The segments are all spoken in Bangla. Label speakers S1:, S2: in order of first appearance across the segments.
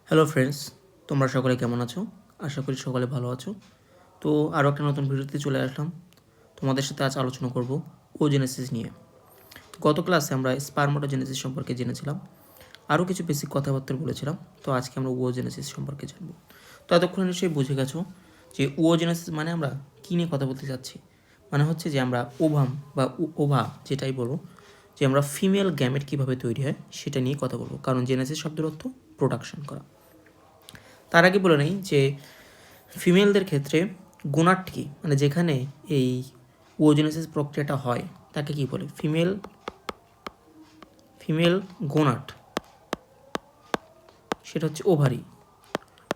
S1: হ্যালো ফ্রেন্ডস, তোমরা সকলে কেমন আছো? আশা করি সকলে ভালো আছো। তো আরও একটা নতুন ভিডিওতে চলে আসলাম। তোমাদের সাথে আজ আলোচনা করব ওজেনেসিস নিয়ে। গত ক্লাসে আমরা স্পারমাটোজেনেসিস সম্পর্কে জেনেছিলাম, আরও কিছু বেসিক কথাবার্তা বলেছিলাম। তো আজকে আমরা ওজেনেসিস সম্পর্কে জানব। তো এতক্ষণে নিশ্চয়ই বুঝে গেছো যে ওজেনেসিস মানে আমরা কী নিয়ে কথা বলতে চাচ্ছি। মানে হচ্ছে যে আমরা ওভাম বা ওভা যেটাই বলো, যে আমরা ফিমেল গ্যামেট কীভাবে তৈরি হয় সেটা নিয়ে কথা বলবো, কারণ জেনেসিস শব্দের অর্থ প্রোডাকশন করা। তার আগে বলে নেই যে ফিমেলদের ক্ষেত্রে গোনাড কি, মানে যেখানে এই ওজেনেসিস প্রক্রিয়াটা হয় তাকে কি বলে? ফিমেল গোনাড, সেটা হচ্ছে ওভারি।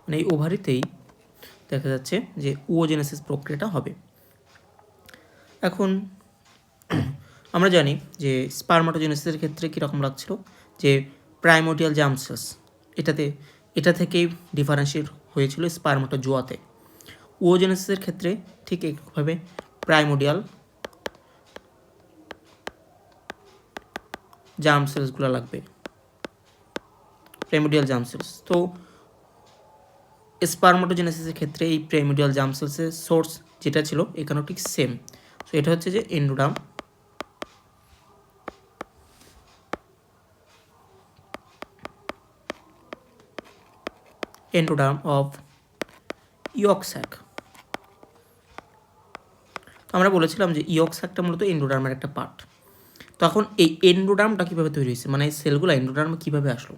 S1: মানে এই ওভারিতেই দেখা যাচ্ছে যে ওজেনেসিস প্রক্রিয়াটা হবে। এখন আমরা জানি যে স্পারমাটোজেনেসিসের ক্ষেত্রে কীরকম লাগছিল, যে প্রাইমোডিয়াল জার্ম সেলস এটা থেকেই ডিফারেন্সিয়েট হয়েছিল স্পারমাটোজোয়াতে। ওজেনেসিসের ক্ষেত্রে ঠিক একভাবে প্রাইমোডিয়াল জার্ম সেলসগুলো লাগবে, প্রাইমোডিয়াল জার্ম সেলস। তো স্পারমাটোজেনেসিসের ক্ষেত্রে এই প্রাইমোডিয়াল জার্ম সেলসের সোর্স যেটা ছিল এখানেও ঠিক সেম। তো এটা হচ্ছে যে এন্ডোডার্ম অফ ইয়ক স্যাক। আমরা বলেছিলাম যে ইয়ক স্যাকটা মূলত এন্ডোডার্মের একটা পার্ট। তখন এই এন্ডোডার্মটা কীভাবে তৈরি হয়েছে, মানে এই সেলগুলো এন্ডোডার্মে কীভাবে আসলো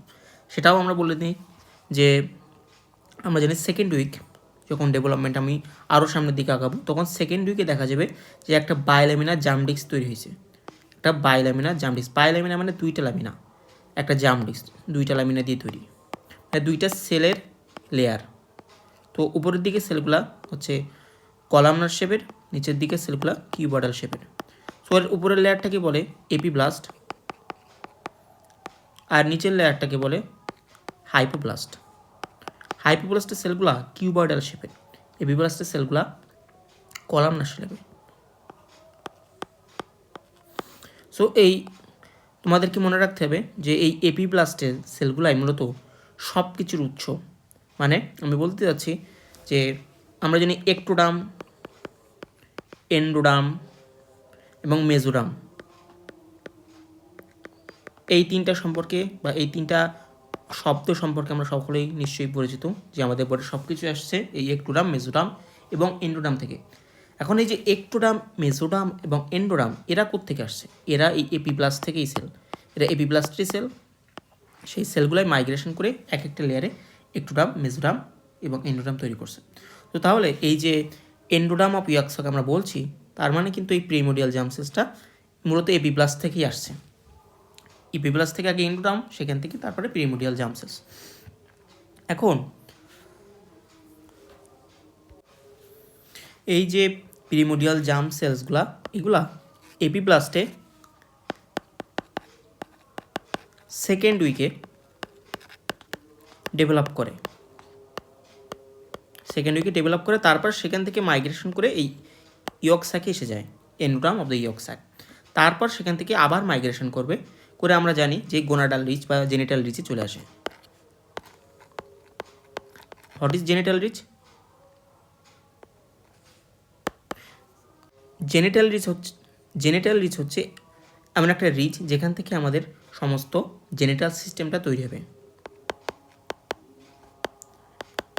S1: সেটাও আমরা বলে দিই। যে আমরা জানি সেকেন্ড উইক যখন ডেভেলপমেন্ট আমি আরও সামনের দিকে আগাবো, তখন সেকেন্ড উইকে দেখা যাবে যে একটা বায়োল্যামিনার জার্ম ডিস্ক তৈরি হয়েছে। একটা বায়োল্যামিনার জার্ম ডিস্ক, বায়োল্যামিনা মানে দুইটা লামিনা, একটা জার্ম ডিস্ক দুইটা লামিনা দিয়ে তৈরি, মানে দুইটা সেলের লেয়ার। তো উপরের দিকে সেলগুলা হচ্ছে কলামনার শেপের, নিচের দিকে সেলগুলা কিউবয়েডাল শেপের। সো এর উপরের লেয়ারটাকে বলে এপিব্লাস্ট, আর নিচের লেয়ারটাকে বলে হাইপোব্লাস্ট। হাইপোব্লাস্টের সেলগুলা কিউবয়েডাল শেপের, এপিব্লাস্টের সেলগুলা কলামনার শেপের। সো এই তোমাদেরকে মনে রাখতে হবে যে এই এপিব্লাস্টের সেলগুলাই মূলত সব কিছুর উৎস। মানে আমি বলতে চাচ্ছি যে আমরা জানি একটোডার্ম, এন্ডোডার্ম এবং মেজোডার্ম, এই তিনটা সম্পর্কে বা এই তিনটা শব্দ সম্পর্কে আমরা সকলেই নিশ্চয়ই পরিচিত, যে আমাদের বোর্ডে সব কিছু আসছে এই একটোডার্ম, মেজোডার্ম এবং এন্ডোডার্ম থেকে। এখন এই যে একটোডার্ম, মেজোডার্ম এবং এন্ডোডার্ম এরা কোত্থেকে আসছে? এরা এই এপিব্লাস্ট থেকেই সেল, এরা এপিব্লাস্টের সেল। সেই সেলগুলাই মাইগ্রেশন করে এক একটা লেয়ারে একটোডার্ম, মেজোডার্ম এবং এন্ডোডার্ম তৈরি করছে। তো তাহলে এই যে এন্ডোডার্ম অফ ইয়ক স্যাক আমরা বলছি, তার মানে কিন্তু এই প্রিমোডিয়াল জার্ম সেলসটা মূলত এপিব্লাস্ট থেকেই আসছে। এপিব্লাস্ট থেকে আগে এন্ডোডার্ম, সেখান থেকে তারপরে প্রিমোডিয়াল জার্ম সেলস। এখন এই যে প্রিমোডিয়াল জার্ম সেলসগুলা, এগুলা এপিব্লাস্টে সেকেন্ড উইকে ডেভেলপ করে, তারপর সেখান থেকে মাইগ্রেশন করে এই ইয়ক স্যাকে এসে যায়, endoderm of the yolk sac. তারপর সেখান থেকে আবার মাইগ্রেশন করে আমরা জানি যে গোনাডাল রিচ বা জেনিটাল রিচে চলে আসে। What is genital ridge? Genital ridge হচ্ছে এমন একটা রিচ যেখান থেকে আমাদের সমস্ত জেনিটাল সিস্টেমটা তৈরি হবে।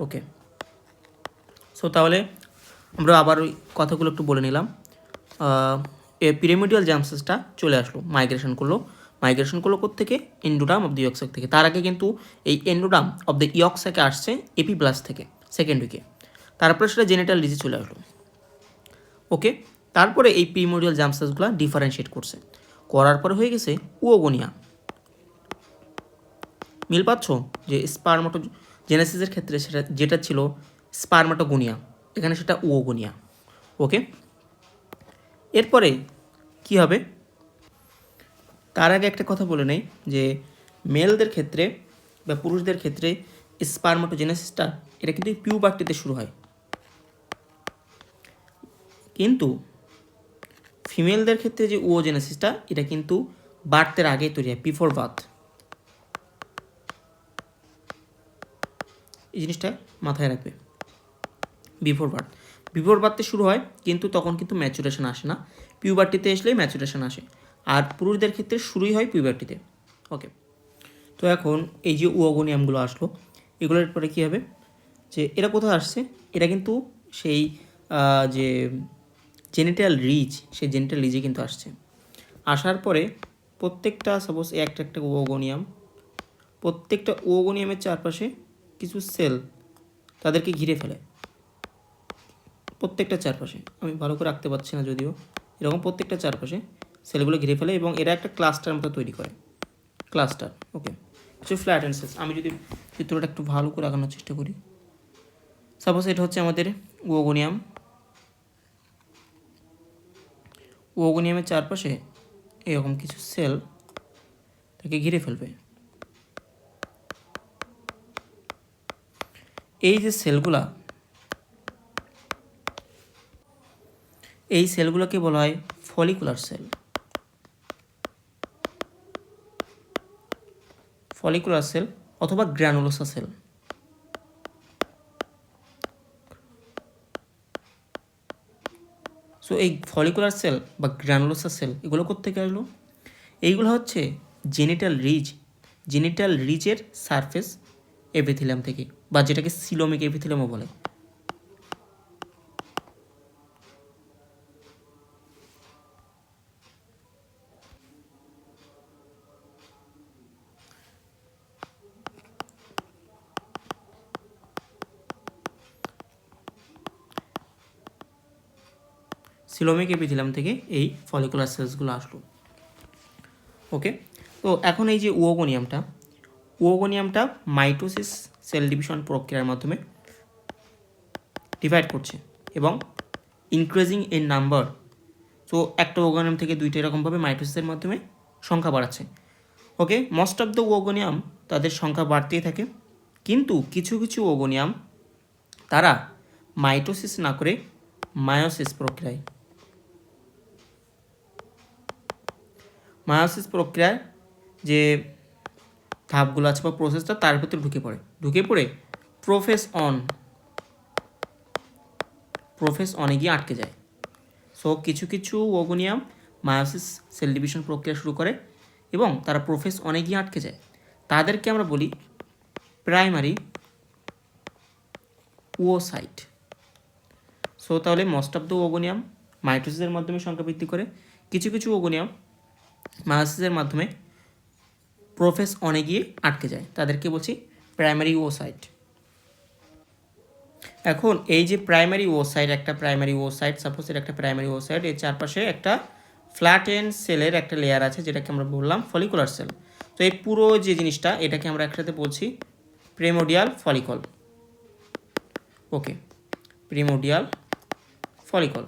S1: ওকে, সো তাহলে আমরা আবার ওই কথাগুলো একটু বলে নিলাম। পিরামিডিয়াল জার্ম সেলসটা চলে আসলো, মাইগ্রেশন করলো কোত্থেকে? Endoderm of the yolk sac থেকে। তার আগে কিন্তু এই এন্ডোডার্ম অফ দ্য ইয়ক স্যাকে আসছে এপিব্লাস্ট থেকে সেকেন্ড উইকে, তারপরে সেটা জেনিটাল রিচে চলে আসলো। ওকে, তারপরে এই প্রিমোডিয়াল জার্ম সেলসগুলো ডিফারেন্সিয়েট করার পরে হয়ে গেছে ওগোনিয়া। মিল পাচ্ছ? যে স্পারমাটোজেনেসিসের ক্ষেত্রে সেটা যেটা ছিল স্পারমাটোগোনিয়া, এখানে সেটা ওগোনিয়া। ওকে, এরপরে কি হবে তার আগে একটা কথা বলে নেই, যে মেলদের ক্ষেত্রে বা পুরুষদের ক্ষেত্রে স্পারমাটোজেনেসিসটা এটা কিন্তু পিউবার্টিতে শুরু হয়, কিন্তু ফিমেলদের ক্ষেত্রে যে ওজেনেসিসটা এটা কিন্তু বার্থের আগে তৈরি হয়, বিফোর বার্থ। এই জিনিসটা মাথায় রাখবে। বিফোর বার্থ, বিফোর বার্থে শুরু হয়, কিন্তু তখন কিন্তু ম্যাচুরেশন আসে না। পিউবার্টিতে আসলেই ম্যাচুরেশন আসে, আর পুরুষদের ক্ষেত্রে শুরুই হয় পিউবার্টিতে। ওকে, তো এখন এই যে ওগোনিয়ামগুলো আসলো, এগুলোর পরে কী হবে, যে এরা কোথায় আসছে, এরা কিন্তু সেই যে জেনিটাল রিজ, সেই জেনিটাল রিজে কিন্তু আসছে। আসার পরে প্রত্যেকটা সাপোজ একটা একটা ওগোনিয়াম, প্রত্যেকটা ওগোনিয়ামের চারপাশে কিছু সেল তাদেরকে ঘিরে ফেলে, প্রত্যেকটা চারপাশে, আমি ভালো করে রাখতে পারছি না যদিও, এরকম প্রত্যেকটা চারপাশে সেলগুলো ঘিরে ফেলে এবং এরা একটা ক্লাস্টার মতো তৈরি করে, ক্লাস্টার। ওকে, কিছু ফ্ল্যাট অ্যান্ড সেলস। আমি যদি চিত্রটা একটু ভালো করে আঁকানোর চেষ্টা করি, সাপোজ এটা হচ্ছে আমাদের ওগোনিয়াম, ওগোনিয়ামের চারপাশে এরকম কিছু সেল তাকে ঘিরে ফেলবে। এই যে সেলগুলা, এই সেলগুলোকে বলা হয় ফলিকুলার সেল, ফলিকুলার সেল অথবা গ্র্যানুলোসা সেল। সো এই ফলিকুলার সেল বা গ্র্যানুলোসা সেল এগুলো কোত্থেকে আসলো, এইগুলো হচ্ছে জেনিটাল রিজ, জেনিটাল রিজের সারফেস এপিথেলিয়াম থেকে, বা যেটাকে সিলোমিক এপিথেলিয়ামও বলে। সিলোমিক এপিথেলিয়াম থেকে এই ফলিকুলার সেলসগুলো আসলো। ওকে, তো এখন এই যে ওগোনিয়ামটা মাইটোসিস সেল ডিভিশন প্রক্রিয়ার মাধ্যমে ডিভাইড করছে এবং ইনক্রিজিং এর নাম্বার। সো একটা ওগোনিয়াম থেকে দুইটা এরকমভাবে মাইটোসিসের মাধ্যমে সংখ্যা বাড়াচ্ছে। ওকে, মোস্ট অফ দ্য ওগোনিয়াম তাদের সংখ্যা বাড়তেই থাকে, কিন্তু কিছু কিছু ওগোনিয়াম তারা মাইটোসিস না করে মায়োসিস প্রক্রিয়ায় যে ধাপগুলো আছে বা প্রসেসটা তার ভিতরে ঢুকে পড়ে প্রোফেস অনে গিয়ে আটকে যায়। সো কিছু কিছু ওগোনিয়াম মায়োসিস সেল ডিভিশন প্রক্রিয়া শুরু করে এবং তারা প্রোফেস অনে গিয়ে আটকে যায়, তাদেরকে আমরা বলি প্রাইমারি ওসাইট। সো তাহলে মোস্ট অফ দ্য ওগোনিয়াম মাইটোসিসের মাধ্যমে সংখ্যা বৃদ্ধি করে, কিছু কিছু ওগোনিয়াম মায়োসিসের মাধ্যমে প্রোফেস অনে গিয়ে আটকে যায়, তাদেরকে বলছি প্রাইমারি ওসাইট। এখন এই যে প্রাইমারি ওসাইট, একটা প্রাইমারি ওসাইট, সাপোজ এর একটা প্রাইমারি ওসাইট, এর চারপাশে একটা ফ্ল্যাট এন্ড সেলের একটা লেয়ার আছে যেটাকে আমরা বললাম ফলিকুলার সেল। তো এই পুরো যে জিনিসটা এটাকে আমরা একসাথে বলছি primordial follicle. Okay, primordial follicle.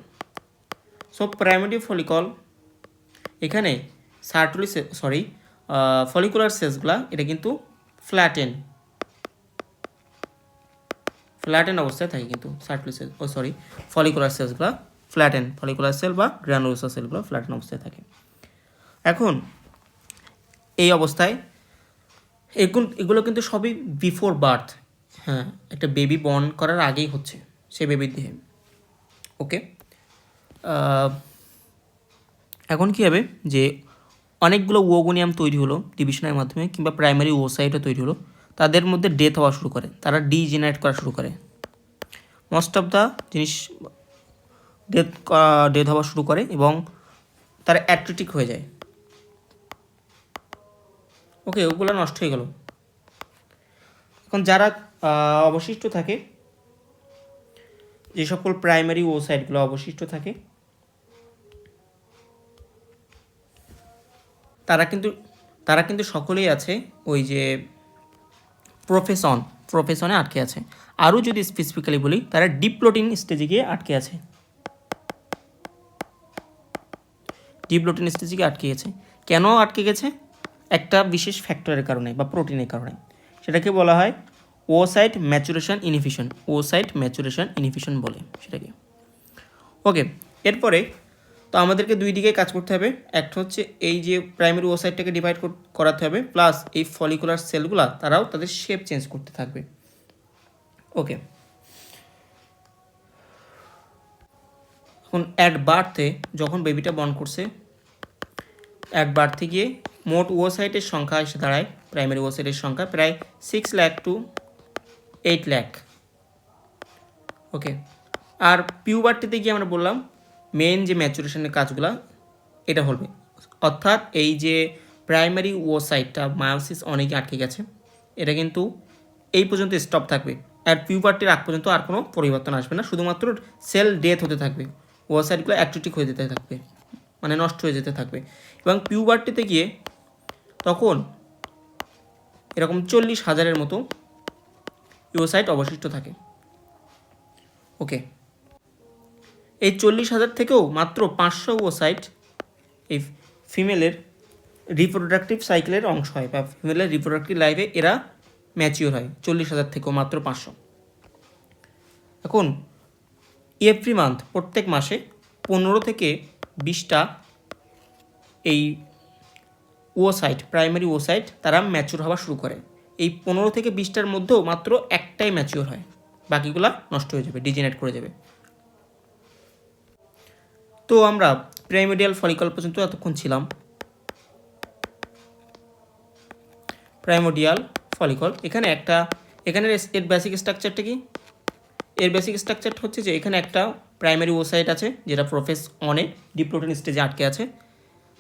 S1: So primordial follicle, এখানে ফলিকুলার সেলসগুলা এটা কিন্তু ফ্ল্যাটেন অবস্থায় থাকে, কিন্তু ফলিকুলার সেলসগুলো ফলিকুলার সেল বা গ্র্যানুলোসা সেলগুলো ফ্ল্যাটেন অবস্থায় থাকে। এখন এই অবস্থায় এগুলো কিন্তু সবই বিফোর বার্থ, হ্যাঁ, একটা বেবি বর্ন করার আগেই হচ্ছে সে বেবির দেহে। ওকে, এখন কী হবে, যে অনেকগুলো ওগোনিয়াম তৈরি হলো ডিভিশনের মাধ্যমে কিংবা প্রাইমারি ওসাইটও তৈরি হলো, তাদের মধ্যে ডেথ হওয়া শুরু করে, তারা ডিজেনারেট করা শুরু করে, মোস্ট অফ দ্য জিনিস ডেথ হওয়া শুরু করে এবং তারা অ্যাট্রিটিক হয়ে যায়। ওকে, ওগুলো নষ্ট হয়ে গেল। এখন যারা অবশিষ্ট থাকে, যে সকল প্রাইমারি ওসাইটগুলো অবশিষ্ট থাকে, তারা কিন্তু সকলেই আছে ওই যে প্রফেশনে আটকে আছে। আরও যদি স্পেসিফিক্যালি বলি, তারা ডিপ্লোটিন স্টেজে গিয়ে আটকে আছে, কেন আটকে গেছে? একটা বিশেষ ফ্যাক্টরের কারণে বা প্রোটিনের কারণে, সেটাকে বলা হয় ওসাইট ম্যাচুরেশন ইনহিবিশন বলে সেটাকে। ওকে, এরপরে তো আমাদেরকে দুই দিকে কাজ করতে হবে, একটা হচ্ছে এই যে প্রাইমারি ওসাইটটাকে ডিভাইড করাতে হবে, প্লাস এই ফলিকুলার সেলগুলো তারাও তাদের শেপ চেঞ্জ করতে থাকবে। ওকে, এখন অ্যাট বার্থে যখন বেবিটা বর্ন করছে, অ্যাট বার্থে গিয়ে মোট ওসাইটের সংখ্যা এসে দাঁড়ায়, প্রাইমারি ওসাইটের সংখ্যা প্রায় 6 লাখ টু 8 লাখ। ওকে, আর পিউবার্টিতে গিয়ে আমরা বললাম মেন যে ম্যাচুরেশনের কাজগুলো এটা হবে, অর্থাৎ এই যে প্রাইমারি ওসাইটটা মায়োসিস অনেকে আটকে গেছে, এটা কিন্তু এই পর্যন্ত স্টপ থাকবে, আর পিউবার্টির আগ পর্যন্ত আর কোনো পরিবর্তন আসবে না, শুধুমাত্র সেল ডেথ হতে থাকবে, ওসাইটগুলো অ্যাক্টোটিক হয়ে যেতে থাকবে, মানে নষ্ট হয়ে যেতে থাকবে। এবং পিউবার্টিতে গিয়ে তখন এরকম 40,000-এর মতো ইওসাইট অবশিষ্ট থাকে। ওকে, এই 40,000 থেকেও মাত্র 500 ওসাইট এই ফিমেলের রিপ্রোডাক্টিভ সাইকেলের অংশ হয়, বা ফিমেলের রিপ্রোডাক্টিভ লাইফে এরা ম্যাচিওর হয়, 40,000 থেকেও মাত্র 500। এখন এভরি মান্থ, প্রত্যেক মাসে 15 থেকে 20টা এই ওসাইট, প্রাইমারি ওসাইট তারা ম্যাচিওর হওয়া শুরু করে। এই 15 থেকে 20টার মধ্যেও মাত্র একটাই ম্যাচিওর হয়, বাকিগুলা নষ্ট হয়ে যাবে, ডিজেনারেট করে যাবে। তো আমরা প্রাইমোডিয়াল ফলিকল পর্যন্ত এতক্ষণ ছিলাম। প্রাইমোডিয়াল ফলিকল, এখানে এর বেসিক স্ট্রাকচারটা কি? এর বেসিক স্ট্রাকচারটা হচ্ছে যে এখানে একটা প্রাইমারি ওসাইট আছে যেটা প্রোফেস অনে ডিপ্লোটিন স্টেজে আটকে আছে,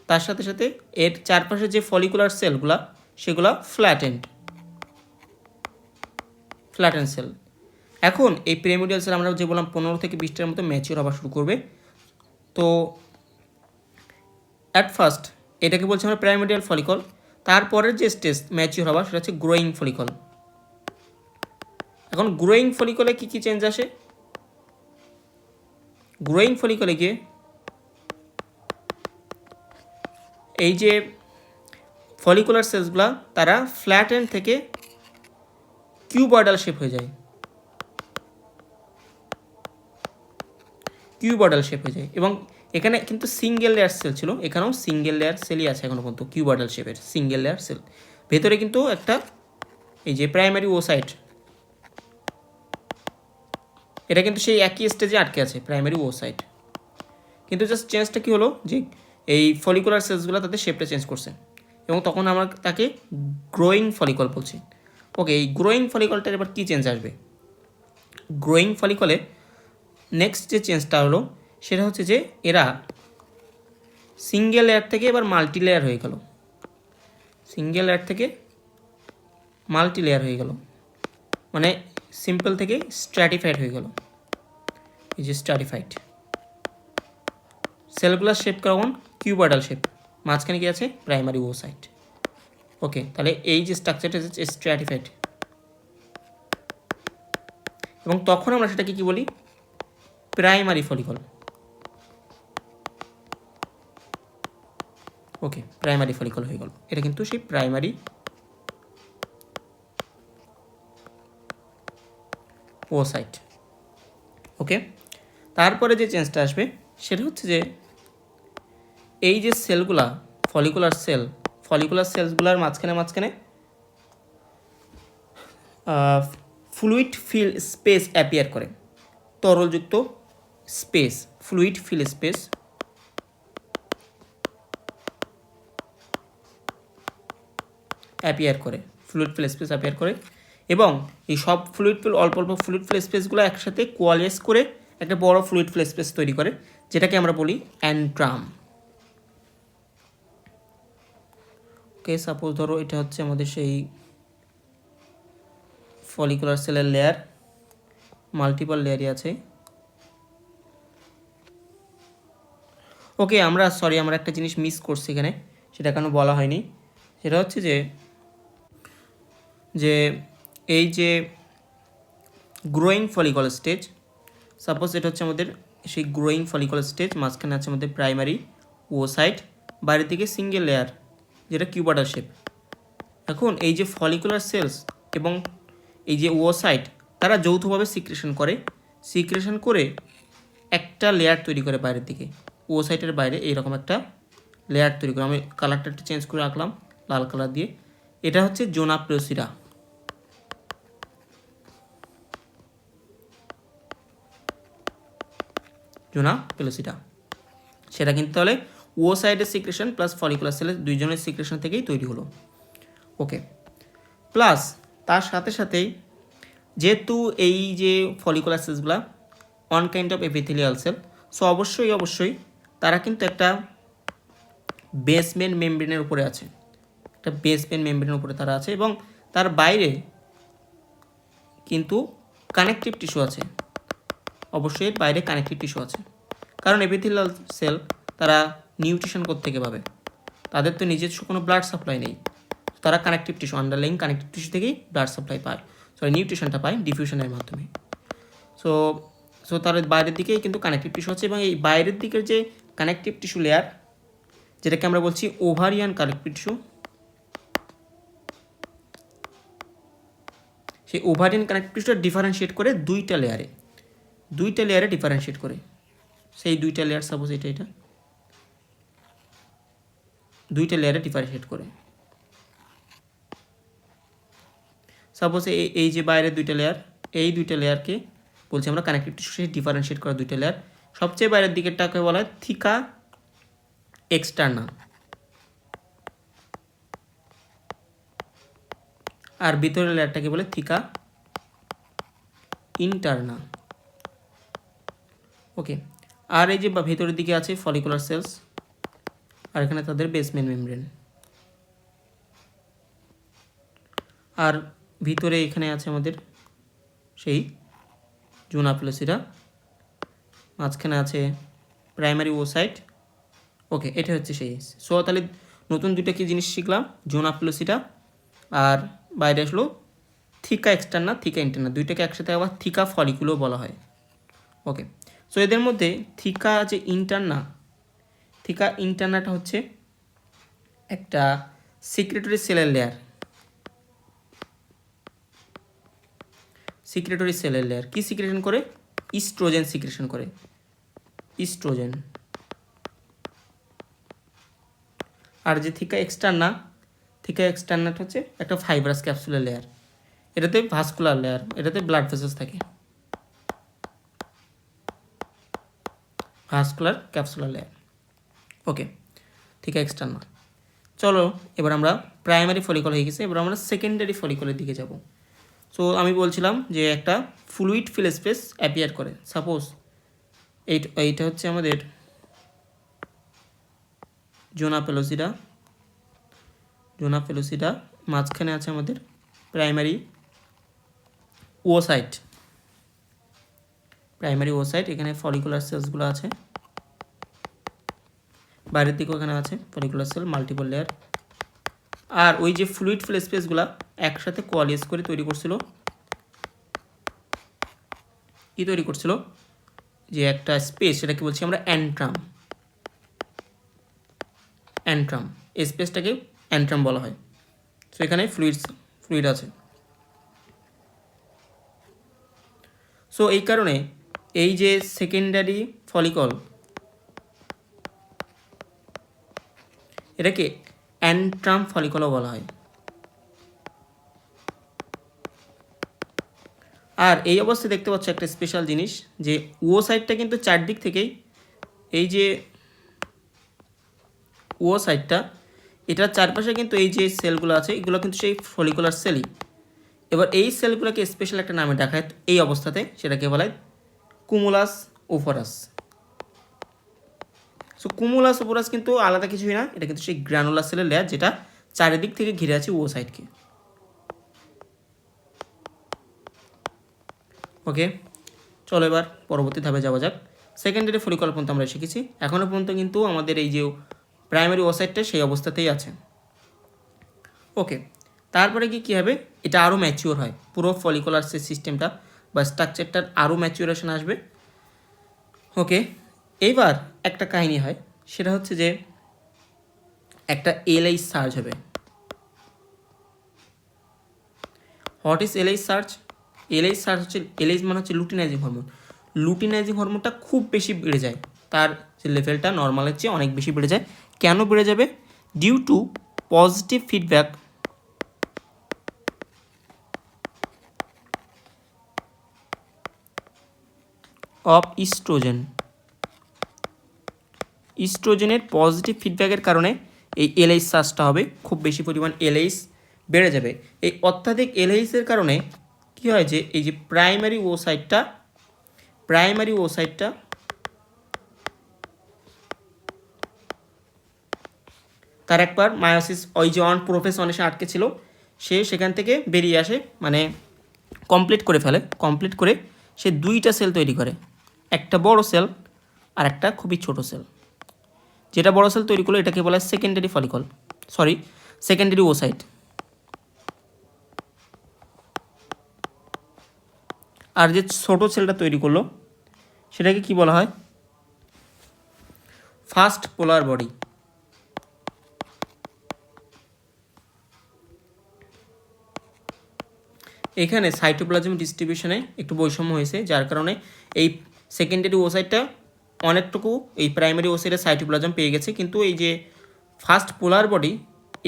S1: তার সাথে সাথে এর চারপাশে যে ফলিকুলার সেলগুলা সেগুলা ফ্ল্যাটেন্ড সেল। এখন এই প্রাইমোডিয়াল সেল আমরা যে বললাম 15 থেকে 20টার মতো ম্যাচিওর হওয়া শুরু করবে। তো অ্যাট ফার্স্ট এটাকে বলছি আমরা প্রাইমোডিয়াল ফলিকল। তারপরের যে স্টেজ ম্যাচিওর হওয়া সেটা হচ্ছে গ্রোয়িং ফলিকল। এখন গ্রোয়িং ফলিকলে কী কী চেঞ্জ আসে? গ্রোয়িং ফলিকলে গিয়ে এই যে ফলিকুলার সেলসগুলো তারা ফ্ল্যাট এন্ড থেকে কিউবয়েডাল শেপ হয়ে যায়, এবং এখানে কিন্তু সিঙ্গেল লেয়ার সেল ছিল, এখানেও সিঙ্গেল লেয়ার সেলই আছে এখনো পর্যন্ত, কিউবয়েডাল শেপের সিঙ্গেল লেয়ার সেল। ভেতরে কিন্তু একটা এই যে প্রাইমারি ওসাইট, এটা কিন্তু সেই একই স্টেজে আটকে আছে, প্রাইমারি ওসাইট, কিন্তু জাস্ট চেঞ্জটা কী হলো যে এই ফলিকুলার সেলসগুলো তাদের শেপটা চেঞ্জ করছে, এবং তখন আমরা তাকে গ্রোয়িং ফলিকল বলছি। ওকে, এই গ্রোয়িং ফলিকলটার এবার কী চেঞ্জ আসবে? গ্রোয়িং ফলিকলে নেক্সট যে চেঞ্জটা হলো সেটা হচ্ছে যে এরা সিঙ্গেল লেয়ার থেকে এবার মাল্টি লেয়ার হয়ে গেল, সিঙ্গেল লেয়ার থেকে মাল্টি লেয়ার হয়ে গেল, মানে সিম্পল থেকে স্ট্র্যাটিফাইড হয়ে গেল। এই যে স্ট্র্যাটিফাইড সেলগুলার শেপ কেমন? কিউবয়েডাল শেপ, মাঝখানে কি আছে? Primary oocyte. ওকে, তাহলে এই যে স্ট্রাকচারটা হচ্ছে স্ট্র্যাটিফাইড, এবং তখন আমরা সেটাকে কি বলি? Primary follicle. Okay, primary follicle হয়ে গেল, এটা কিন্তু সেই প্রাইমারি ওসাইট। ওকে, তারপরে যে চেঞ্জটা আসবে সেটা হচ্ছে যে এই যে সেলগুলা ফলিকুলার সেলসগুলার মাঝখানে ফ্লুইড ফিল স্পেস অ্যাপিয়ার করে, তরলযুক্ত space, fluid fill space appear করে, এবং এই সব অল্প অল্প ফ্লুইড ফিল স্পেসগুলো একসাথে কোয়ালিয়েস করে একটা বড় ফ্লুইড ফিল স্পেস তৈরি করে, যেটাকে আমরা বলি অ্যান্ট্রাম। ওকে, সাপোজ ধরো এটা হচ্ছে আমাদের সেই ফলিকুলার সেলের লেয়ার, মাল্টিপল লেয়ারই আছে। ওকে, আমরা একটা জিনিস মিস করছি এখানে, সেটা কেন বলা হয়নি, সেটা হচ্ছে যে এই যে গ্রোয়িং ফলিকল স্টেজ, সাপোজ এটা হচ্ছে আমাদের সেই গ্রোয়িং ফলিকল স্টেজ, মাঝখানে আছে আমাদের প্রাইমারি ওসাইট, বাইরের দিকে সিঙ্গেল লেয়ার যেটা কিউবয়েডাল শেপ। এখন এই যে ফলিকুলার সেলস এবং এই যে ওসাইট তারা যৌথভাবে সিক্রেশন করে একটা লেয়ার তৈরি করে বাইরের দিকে, ওসাইটের বাইরে এইরকম একটা লেয়ার তৈরি করে। আমি কালারটা একটু চেঞ্জ করে রাখলাম লাল কালার দিয়ে, এটা হচ্ছে জোনা প্রেসিডা। জোনা পেলোসিটা, সেটা কিন্তু তাহলে ওসাইডের সিক্রেশন প্লাস ফলিকুলার সেলের দুইজনের সিক্রেশন থেকেই তৈরি হলো। ওকে, প্লাস তার সাথে সাথেই যেহেতু এই যে ফলিকুলার সেলসগুলো one kind of epithelial cell, so অবশ্যই তারা কিন্তু একটা বেসমেন্ট মেমব্রেনের উপরে আছে, একটা বেসমেন্ট মেমব্রেনের উপরে তারা আছে, এবং তার বাইরে কিন্তু কানেকটিভ টিস্যু আছে, অবশ্যই বাইরে কানেকটিভ টিস্যু আছে, কারণ এপিথেলিয়াল সেল তারা নিউট্রিশন কোত্থেকে পাবে, তাদের তো নিজস্ব কোনো ব্লাড সাপ্লাই নেই, তারা connective tissue, underlying connective tissue থেকেই ব্লাড সাপ্লাই পায়, নিউট্রিশনটা পায় ডিফিউশনের মাধ্যমে। সো তার বাইরের দিকেই কিন্তু কানেকটিভ টিস্যু আছে, এবং এই বাইরের দিকের যে কানেকটিভ টিস্যু লেয়ার, যেটাকে আমরা বলছি ওভারিয়ান কানেকটিভ টিস্যু, সেই ওভারিয়ান কানেকটিভ টিস্যুটা ডিফারেন্সিয়েট করে দুইটা লেয়ারে ডিফারেন্সিয়েট করে, সেই দুইটা লেয়ার সাপোজ এটা দুইটা লেয়ারে ডিফারেন্সিয়েট করে। সাপোজ এই যে বাইরের দুইটা লেয়ার, এই দুইটা লেয়ারকে বলছি আমরা কানেকটিভ টিস্যু, সেই ডিফারেন্সিয়েট করা দুইটা লেয়ার। সবচেয়ে বাইরের দিকেরটাকে বলা হয় থিকা এক্সটার্না, আর ভিতরের লেয়ারটাকে বলে থিকা ইন্টারনা। ওকে, আর এই যে ভিতরের দিকে আছে ফলিকুলার সেলস, আর এখানে তাদের বেসমেন্ট মেমব্রেন, আর ভিতরে এখানে আছে আমাদের সেই জোনা পেলোসিটা, মাঝখানে আছে প্রাইমারি ওসাইট। ওকে, এটা হচ্ছে সেই। সো তাহলে নতুন দুইটা কি জিনিস শিখলাম, জোনা পেলোসিটা আর বাইরে আসলো থিকা এক্সটার্না, থিকা ইন্টারনা, দুইটাকে একসাথে আবার থিকা ফলিকুলও বলা হয়। ওকে, সো এদের মধ্যে থিকা ইন্টারনাটা হচ্ছে একটা সিক্রেটরি সেলের লেয়ার, কি সিক্রেশন করে? ইস্ট্রোজেন সিক্রেশন করে, ইস্ট্রোজেন। আর যে থিকা এক্সটার্নাটা হচ্ছে একটা ফাইব্রাস ক্যাপসুলার লেয়ার, এটাতে ভাস্কুলার লেয়ার, এটাতে ব্লাড ভেসেলস থাকে, ভাস্কুলার ক্যাপসুলার লেয়ার। ওকে, থিকা এক্সটার্না। চলো এবার আমরা প্রাইমারি ফলিকল হয়ে গেছে, এবার আমরা সেকেন্ডারি ফলিকলের দিকে যাব। সো আমি বলছিলাম যে একটা ফ্লুইড ফিল স্পেস অ্যাপিয়ার করে, সাপোজ এইটা হচ্ছে আমাদের জোনা পেলোসিডা, মাঝখানে আছে আমাদের প্রাইমারি ওসাইট, এখানে ফলিকুলার সেলসগুলো আছে, বাইরের দিকেও এখানে আছে ফলিকুলার সেল, মাল্টিপল লেয়ার। আর ওই যে ফ্লুইড ফিল স্পেসগুলো একসাথে কোয়ালিয়েস করে তৈরি করছিল যে একটা স্পেস, সেটাকে বলছি আমরা অ্যান্ট্রাম, এই স্পেসটাকে অ্যান্ট্রাম বলা হয়। সো এখানে ফ্লুইড আছে। সো এই কারণে এই যে সেকেন্ডারি ফলিকল, এটাকে অ্যান্ট্রাম ফলিকলও বলা হয়। আর এই অবস্থায় দেখতে পাচ্ছ একটা স্পেশাল জিনিস, যে ও সাইডটা কিন্তু চারদিক থেকেই, এই যে ও সাইডটা, এটার চারপাশে কিন্তু এই যে সেলগুলো আছে, এগুলো কিন্তু সেই ফলিকুলার সেলই। এবার এই সেলগুলোকে স্পেশাল একটা নামে দেখায় এই অবস্থাতে, সেটাকে বলা হয় কুমুলাস ওফারাস। সো কুমুলাস ওফারাস কিন্তু আলাদা কিছুই না, এটা কিন্তু সেই গ্রানুলার সেলের লেয়ার, যেটা চারিদিক থেকে ঘিরে আছে ও সাইডকে। ওকে, চলো এবার পরবর্তী ধাপে যাওয়া যাক। সেকেন্ডারি ফলিকল পর্যন্ত আমরা শিখেছি, এখনও পর্যন্ত কিন্তু আমাদের এই যে প্রাইমারি ওসাইটটা সেই অবস্থাতেই আছে। ওকে, তারপরে কী হবে, এটা আরও ম্যাচিওর হয়, পুরো ফলিকুলার সিস্টেমটা বা স্ট্রাকচারটার আরও ম্যাচিউরেশন আসবে। ওকে, এইবার একটা কাহিনী হয়, সেটা হচ্ছে যে একটা LH সার্জ হবে। What is LH surge? LH surge হচ্ছে, LH মানে হচ্ছে লুটিনাইজিং হরমোন। লুটিনাইজিং হরমোনটা খুব বেশি বেড়ে যায়, তার যে লেভেলটা নর্মালের চেয়ে অনেক বেশি বেড়ে যায়। কেন বেড়ে যাবে? Due to positive feedback of oestrogen. ইস্ট্রোজেনের পজিটিভ ফিডব্যাকের কারণে এই এলএইচ সার্চটা হবে, খুব বেশি পরিমাণ এলএইচ বেড়ে যাবে। এই অত্যাধিক এলএইচের কারণে কী হয় যে এই যে প্রাইমারি ওসাইটটা তার একবার মায়োসিস ওই যে অন প্রোফেস অনেসে আটকে ছিল সে সেখান থেকে বেরিয়ে আসে, মানে কমপ্লিট করে সে দুইটা সেল তৈরি করে, একটা বড় সেল আর একটা খুবই ছোট সেল। যেটা বড় সেল তৈরি করলো এটাকে বলা হয় সেকেন্ডারি ওসাইট। আর যে ছোট সেলটা তৈরি করলো সেটাকে কি বলা হয়? ফার্স্ট পোলার বডি। এখানে সাইটোপ্লাজম ডিস্ট্রিবিউশনে একটু বৈষম্য হয়েছে, যার কারণে এই সেকেন্ডারি ওসাইটটা অনেকটুকু এই প্রাইমারি ওসাইটের সাইটোপ্লাজম পেয়ে গেছে, কিন্তু এই যে ফার্স্ট পোলার বডি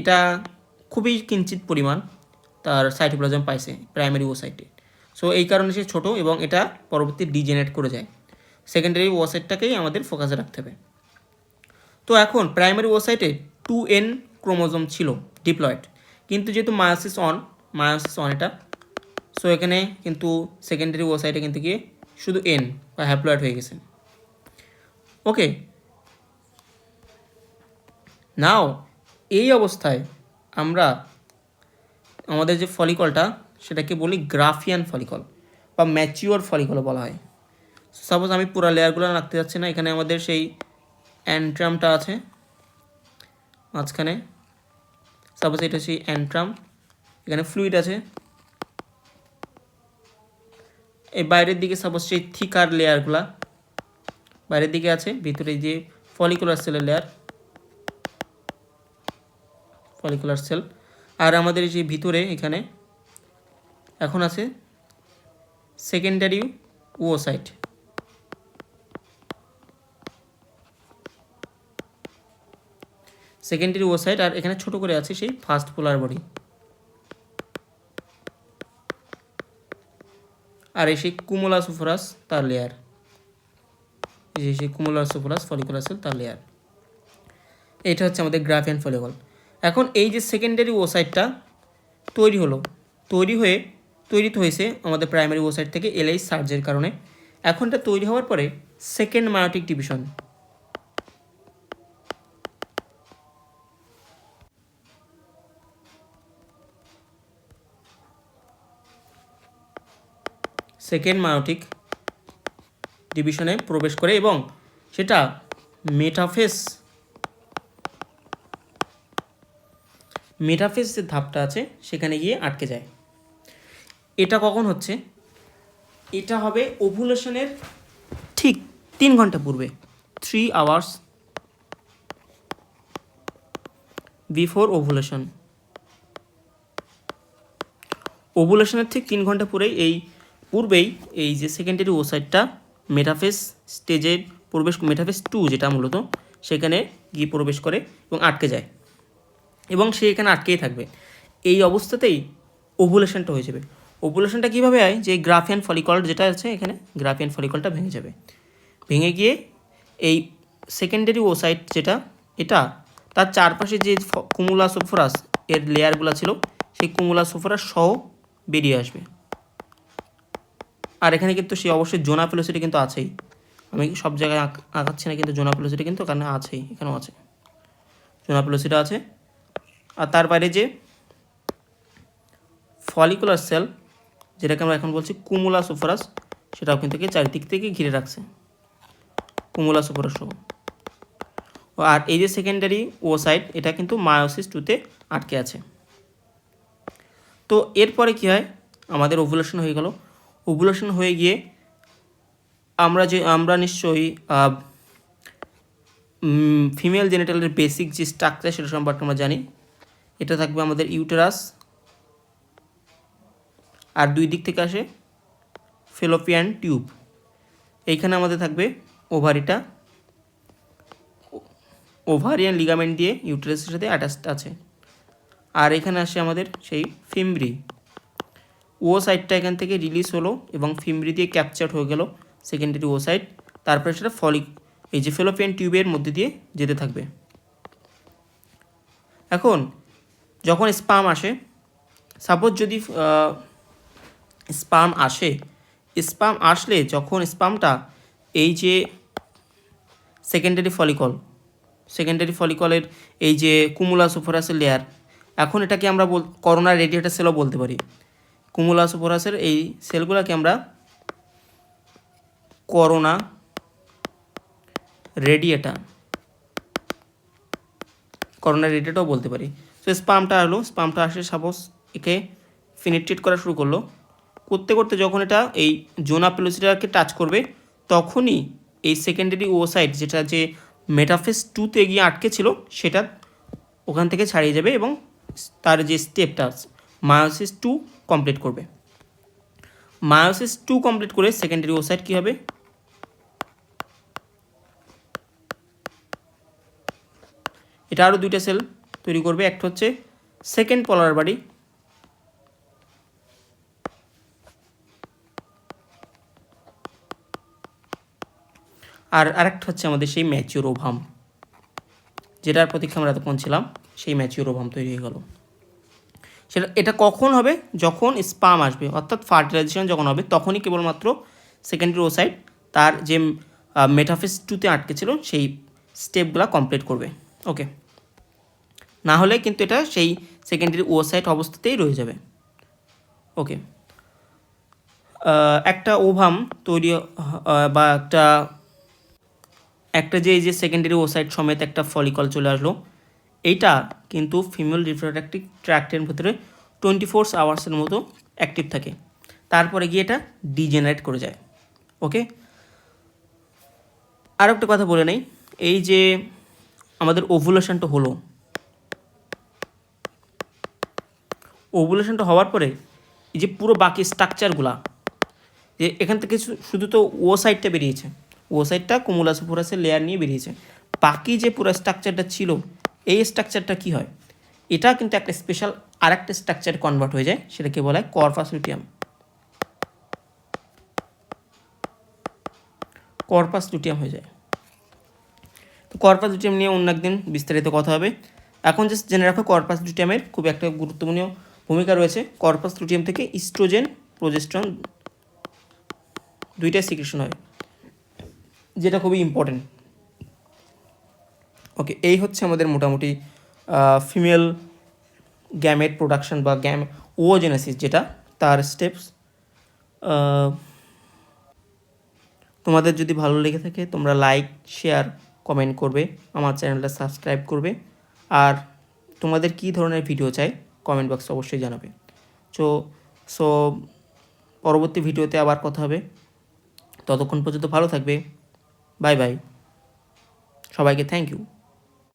S1: এটা খুবই কিঞ্চিত পরিমাণ তার সাইটোপ্লাজম পাইছে প্রাইমারি ওসাইটে। সো এই কারণে সে ছোটো এবং এটা পরবর্তী ডিজেনারেট করে যায়। সেকেন্ডারি ওসাইটটাকেই আমাদের ফোকাসে রাখতে হবে। তো এখন প্রাইমারি ওসাইটে 2N ক্রোমোজোম ছিল ডিপ্লয়েড, কিন্তু যেহেতু মায়োসিস অন এটা, সো এখানে কিন্তু সেকেন্ডারি ওসাইটে কিন্তু গিয়ে শুধু N বা হ্যাপ্লয়েড হয়ে গেছে। ওকে, নাও এই অবস্থায় আমরা আমাদের যে ফলিকলটা সেটাকে বলি গ্রাফিয়ান ফলিকল বা ম্যাচিওর ফলিকলও বলা হয়। সাপোজ আমি পুরো লেয়ারগুলো রাখতে যাচ্ছি না, এখানে আমাদের সেই অ্যান্ট্রামটা আছে মাঝখানে, সাপোজ এটা সেই অ্যান্ট্রাম, এখানে ফ্লুইড আছে, এই বাইরের দিকে সাপোজ সেই থিকার লেয়ারগুলা বাইরের দিকে আছে, ভিতরে যে ফলিকুলার সেলের লেয়ার, ফলিকুলার সেল, আর আমাদের যে ভিতরে এখানে এখন আছে সেকেন্ডারি ওসাইট। আর এখানে ছোট করে আছে সেই ফার্স্ট পোলার বডি, আর এই সেই কুমুলাসোফোরাস তার লেয়ার, এই সেই কুমুলাসোফোরাস ফলিকুলার সেল তার লেয়ার। এটা হচ্ছে আমাদের গ্রাফিয়ান ফলিকল। এখন এই যে সেকেন্ডারি ওসাইটটা তৈরি হয়েছে আমাদের প্রাইমারি ওসাইট থেকে এলএইচ সার্জের কারণে। এখন এটা তৈরি হওয়ার পরে সেকেন্ড মায়োটিক ডিভিশন, ডিভিশনে প্রবেশ করে এবং সেটা মেটাফেজ যে ধাপটা আছে সেখানে গিয়ে আটকে যায়। এটা কখন হচ্ছে? এটা হবে ওভুলেশনের ঠিক 3 ঘন্টা পূর্বে, 3 hours বিফোর ওভুলেশন। ওভুলেশনের ঠিক 3 ঘন্টা পূর্বেই এই যে সেকেন্ডারি ওসাইটটা মেটাফেজ স্টেজে মেটাফেজ 2 যেটা মূলত সেখানে গিয়ে প্রবেশ করে এবং আটকে যায়, এবং সে এখানে আটকেই থাকবে। এই অবস্থাতেই ওভুলেশনটা হয়ে যাবে। ওভুলেশনটা কীভাবে হয়? যে গ্রাফিয়ান ফলিকল যেটা আছে এখানে, গ্রাফিয়ান ফলিকলটা ভেঙে যাবে, ভেঙে গিয়ে এই সেকেন্ডারি ওসাইট যেটা এটা তার চারপাশে যে কুমুলাসোফোরাস এর লেয়ারগুলো ছিল সেই কুমুলাসোফোরাস সহ বেরিয়ে আসবে। আর এখানে কিন্তু সে অবশ্যই জোনা পেলোসিটি কিন্তু আছেই, আমি সব জায়গায় আঁকাচ্ছি না, কিন্তু জোনা পেলোসিটি কিন্তু এখানে আছেই, এখানেও আছে জোনা পেলোসিটি আছে। আর তার বাইরে যে ফলিকুলার সেল যেটাকে আমরা এখন বলছি কুমুলাসোফোরাস, সেটাও কিন্তু চারিদিক থেকে ঘিরে রাখছে কুমুলাসোফোরাস সহ। আর এই যে সেকেন্ডারি ওসাইট এটা কিন্তু মায়োসিস 2-তে আটকে আছে। তো এরপরে কি হয়? আমাদের ওভুলেশন হয়ে গেল। ওভুলেশন হয়ে গিয়ে আমরা নিশ্চয়ই ফিমেল জেনিটালের বেসিক যে স্ট্রাকচার সেটা সম্পর্কে আমরা জানি। এটা থাকবে আমাদের ইউটেরাস, আর দুই দিক থেকে আসে ফেলোপিয়ান টিউব। এইখানে আমাদের থাকবে ওভারিয়ান লিগামেন্ট দিয়ে ইউটেরাসের সাথে অ্যাটাচড আছে। আর এখানে আসে আমাদের সেই ফিমব্রি, ওসাইটটা এখান থেকে রিলিজ হলো এবং ফিমব্রি দিয়ে ক্যাপচার হয়ে গেল সেকেন্ডারি ওসাইট। তারপরে সেটা এই যে ফেলোপিয়ান টিউবের মধ্যে দিয়ে যেতে থাকবে। এখন যখন স্পার্ম আসে, সাপোজ যদি স্পার্ম আসলে যখন স্পার্মটা এই যে সেকেন্ডারি ফলিকলের এই যে কুমুলাস ওফোরাসের লেয়ার, এখন এটাকে আমরা করোনা রেডিয়েটার সেলও বলতে পারি। কুমুলাস ওফোরাসের এই সেলগুলোকে আমরা করোনা রেডিয়েটারও বলতে পারি। তো স্পার্মটা আসলে সাপোজ একে ফিনিট্রেট করা শুরু করলো, করতে করতে যখন এটা এই জোনা পেলোসিটাকে টাচ করবে, তখনই এই সেকেন্ডারি ওসাইট যেটা যে মেটাফেজ 2-তে গিয়ে আটকে ছিল সেটা ওখান থেকে ছাড়িয়ে যাবে এবং তার যে স্টেপটা মায়োসিস 2 কমপ্লিট করবে। মায়োসিস 2 কমপ্লিট করে সেকেন্ডারি ওসাইট কী হবে, এটা আরও 2টা সেল তৈরি করবে। একটা হচ্ছে সেকেন্ড পোলার বডি, আর আরেকটা হচ্ছে আমাদের সেই ম্যাচিওর ওভাম, যেটার প্রতীক্ষা আমরা এতক্ষণ ছিলাম, সেই ম্যাচিওর ওভাম তৈরি হয়ে গেল। এটা কখন হবে, যখন স্পার্ম আসবে, অর্থাৎ ফার্টিলাইজেশন যখন হবে, তখনই কেবলমাত্র সেকেন্ডারি ওসাইট তার যে মেটাফেজ 2-তে আটকে ছিল সেই স্টেপগুলো কমপ্লিট করবে। ওকে, না হলে কিন্তু এটা সেই সেকেন্ডারি ওসাইট অবস্থাতেই রয়ে যাবে। ওকে, একটা ওভাম তৈরি বা একটা যে সেকেন্ডারি ওসাইট সমেত একটা ফলিকল চলে আসলো, এইটা কিন্তু ফিমেল রিপ্রোডাক্টিভ ট্র্যাক্টের ভিতরে 24 আওয়ার্সের মতো অ্যাক্টিভ থাকে, তারপরে গিয়ে এটা ডিজেনারেট করে যায়। ওকে, আর একটা কথা বলে নেই, এই যে আমাদের ওভুলেশনটা হওয়ার পরে এই যে পুরো বাকি স্ট্রাকচারগুলা, যে এখান থেকে শুধু তো ও সাইডটা বেরিয়েছে, ও সাইডটা কুমুলাস ওফোরাসের লেয়ার নিয়ে বেরিয়েছে, বাকি যে পুরো স্ট্রাকচারটা ছিল, এই স্ট্রাকচারটা কী হয়, এটা কিন্তু একটা স্পেশাল আরেকটা স্ট্রাকচার কনভার্ট হয়ে যায়, সেটাকে বলা হয় কর্পাস লুটিয়াম হয়ে যায়। তো কর্পাস লুটিয়াম নিয়ে অন্য একদিন বিস্তারিত কথা হবে। এখন জাস্ট জেনে রাখো কর্পাস লুটিয়ামের খুব একটা গুরুত্বপূর্ণ ভূমিকা রয়েছে। কর্পাস লুটিয়াম থেকে ইস্ট্রোজেন, প্রোজেস্টেরন 2টাই সিক্রেশন হয়, যেটা খুবই ইম্পর্টেন্ট। ওকে, এই হচ্ছে আমাদের মোটামুটি ফিমেল গ্যামেট প্রোডাকশন বা ওজেনেসিস, যেটা তার স্টেপস। তোমাদের যদি ভালো লেগে থাকে তোমরা লাইক, শেয়ার, কমেন্ট করবে, আমার চ্যানেলটা সাবস্ক্রাইব করবে, আর তোমাদের কী ধরনের ভিডিও চাই কমেন্ট বক্সে অবশ্যই জানাবে। সো পরবর্তী ভিডিওতে আবার কথা হবে, ততক্ষণ পর্যন্ত ভালো থাকবে। বাই বাই, সবাইকে থ্যাংক ইউ।